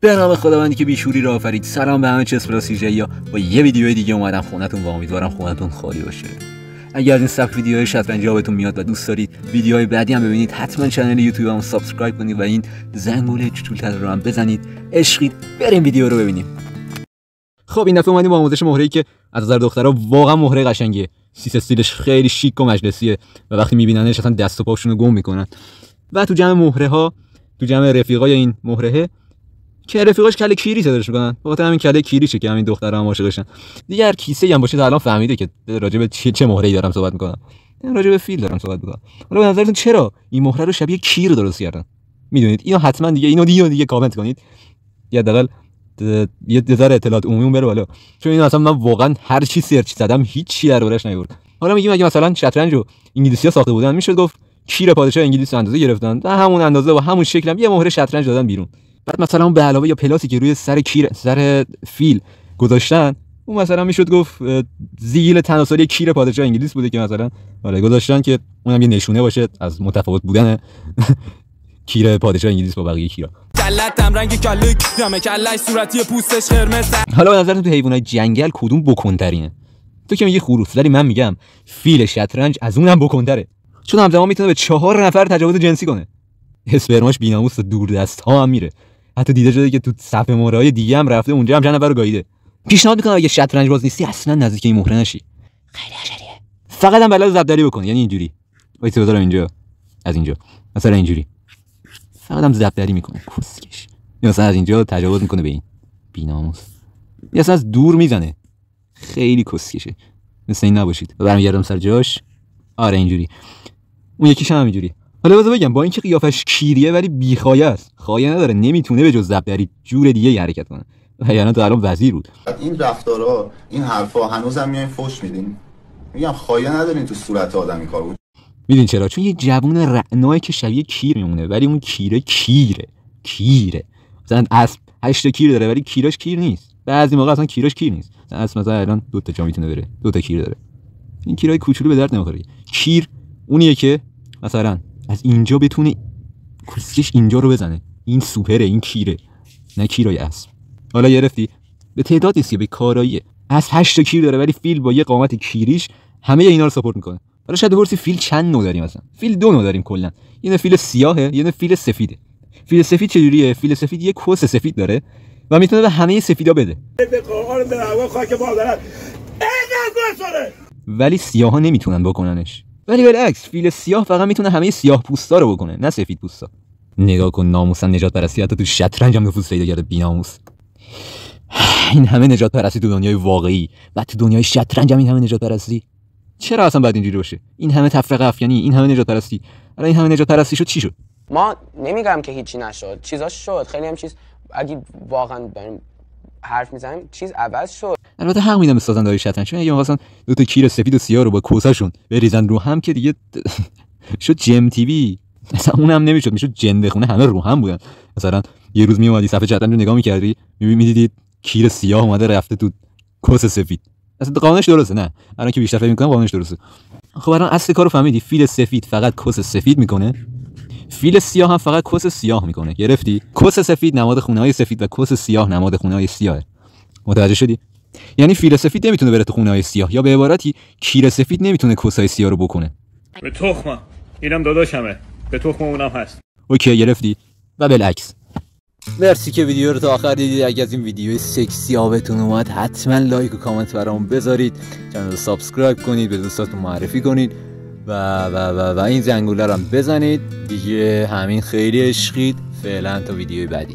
به نام خداوندی که بیشوری را آفرید. سلام به همه چسپلاسیجیا، با یه ویدیوی دیگه اومدم خونتون و امیدوارم خونتون خالی باشه. اگر از این سبک ویدیوهای شطرنجی بهتون میاد و دوست دارید ویدیوهای بعدی هم ببینید، حتما کانال یوتیوبمو سابسکرایب کنید و این زنگوله چوچولتر رو هم بزنید. عشقید، بریم ویدیو رو ببینیم. خب این دفعه اومدیم با آموزش مهره‌ای که از نظر دخترها واقعا مهره قشنگیه. سیس استیلش خیلی شیک و مجلسیه و وقتی میبیننش اصلا دست و پاشون رو گم میکنن. و تو جمع مهره‌ها، تو جمع رفیقای این مهره که رفیقاش کله کیری صداش میکنن، بخاطر همین کله کیریشه که همین دخترها هم عاشقشن. دیگه هر کیسه هم باشه تا الان فهمیده که راجع به چه مهره‌ای دارم صحبت میکنم. راجع به فیل دارم صحبت میکنم. حالا به نظرتون چرا این مهره رو شبیه کیر درست کردن؟ میدونید اینو حتما اینو دیگه کامنت کنید. یا حداقل یه ذره اطلاعات عمومی بره بالا، چون اینو اصلا من واقعا هر چی سرچ زدم هیچی دربارش نیورد. حالا میگیم اگه مثلا شطرنج رو انگلیسی‌ها ساخته بودن، میشد گفت کیر پادشاه انگلیس اندازه گرفتن و همون اندازه و همون شکل هم یه مهره شطرنج دادن بیرون. بعد مثلا اون به علاوه یا پلاسی که روی سر فیل گذاشتن، اون مثلا میشد گفت زیل تناسلی کیر پادشاه انگلیس بوده که مثلا حالا گذاشتن که اونم یه نشونه باشه از متفاوت بودن کیر پادشاه انگلیس با بقیه کیرا. کلتم رنگ کلک رمه کلای صورتی پوستش قرمز. حالا به نظرتون تو حیوانات جنگل کدوم بکنترینه؟ تو که میگی خروس، ولی من میگم فیل شطرنج از اونم بکنتره، چون همزمان میتونه به 4 نفر تجاوز جنسی کنه. اسپرماش بی‌ناموس دور دست ها هم میره. حتی دیده شده که تو صفحه مهره‌های دیگه هم رفته اونجا هم چند نفر رو گاییده. پیشنهاد میکنم اگه شطرنج باز نیستی اصلا نزدیک این مهره نشی. خیلی حشریه. فقط هم بلد زبدری بکن، یعنی اینجوری. وایس بذارم اینجا، از اینجا مثلا اینجوری. فقط هم زبدری میکنه کسکش. یا مثلا از اینجا تجاوز میکنه به این بی‌ناموس. یا اصلا از دور میزنه. خیلی کسکشه. مثل این نباشید. برمیگردم سر جاش. آره اینجوری. اون یکیش هم اینجوری. حالا بذار بگم با اینکه قیافش کیریه ولی بیخایه است. خایه نداره، نمیتونه به جز زبدری جور دیگه حرکت کنه. یعنی تو الان وزیر بود. این رفتارا، این حرفا هنوزم میاین فوش میدین. میگم خایه ندارین تو صورت آدمی کار بود. میدین چرا؟ چون یه جوون رعنایی که شبیه کیر میمونه، ولی اون کیره. مثلا اسب 8 کیر داره ولی کیراش کیر نیست. بعضی موقع اصلا کیراش کیر نیست. اسب مثلا الان 2 تا جا میتونه بره، 2 تا کیر داره. این کیرای کوچولو به درد نمیخوره. کیر اونیه که مثلا از اینجا بتونه کسکش اینجا رو بزنه. این سوپره، این کیره، نه کیرای اسب. حالا گرفتی؟ به تعداد نیست که به کاراییه. از 8 تا کیر داره ولی فیل با یه قامت کیریش همه اینا رو ساپورت میکنه. حالا شاید بپرسی فیل چند نوع داریم؟ مثلا فیل 2 نوع داریم کلا. یه فیل سیاهه، یه فیل سفیده. فیل سفید چجوریه؟ فیل سفید یه کس سفید داره و میتونه به همه سفیدا بده. به قرآن به هوا خاک مادرت. ولی سیاها نمیتونن بکننش. ولی بالعکس فیل سیاه فقط میتونه همه سیاه پوستا رو بکنه، نه سفید پوستا. نگاه کن ناموسن نجات پرستی حتی تو شطرنج هم نفوذ پیدا کرده بی‌ناموس. این همه نجات پرستی تو دنیای واقعی و تو دنیای شطرنج هم این همه نجات پرستی. چرا اصلا باید اینجوری باشه؟ این همه تفرقه افغانی، این همه نجات پرستی. الان این همه نجات پرستی شد چی شد؟ ما نمیگم که هیچی نشد، چیزاش شد، خیلی هم چیز اگه واقعا بریم حرف میزنیم چیز عوض شد. البته حق میدم به سازنده‌های شطرنج، چون اگه مثلا 2 تا کیر سفید و سیاه رو با کوساشون بریزن رو هم که دیگه شد جم تی وی. مثلا اونم نمیشد، میشد جنده خونه، همه رو هم بودن. مثلا یه روز میومدی صفحه شطرنج رو نگاه می‌کردی، می‌دیدی کیر سیاه اومده رفته تو کوس سفید. اصلا قانونش درسته؟ نه، الان که بیشتر فکر می‌کنم قانونش درسته. خب الان اصل کارو فهمیدی؟ فیل سفید فقط کوس سفید میکنه، فیل سیاه هم فقط کوس سیاه میکنه. گرفتی؟ کوس سفید نماد خونه‌های سفید و کوس سیاه نماد خونه‌های سیاه. متوجه شدی؟ یعنی فیل سفید نمیتونه بره تو خونه‌های سیاه، یا به عبارتی کیر سفید نمیتونه کوسای سیاه رو بکنه. به تخمم اینم داداشمه، به تخم اونم هست. اوکی گرفتی؟ و بالعکس. مرسی که ویدیو رو تا آخر دیدید. اگه از این ویدیو سکسی آبتون اومد حتما لایک و کامنت برام بذارید، کانال رو سابسکرایب کنید، به دوستاتون معرفی کنید و این زنگوله رو هم بزنید دیگه. همین، خیلی عشقید. فعلا تا ویدیوی بعدی.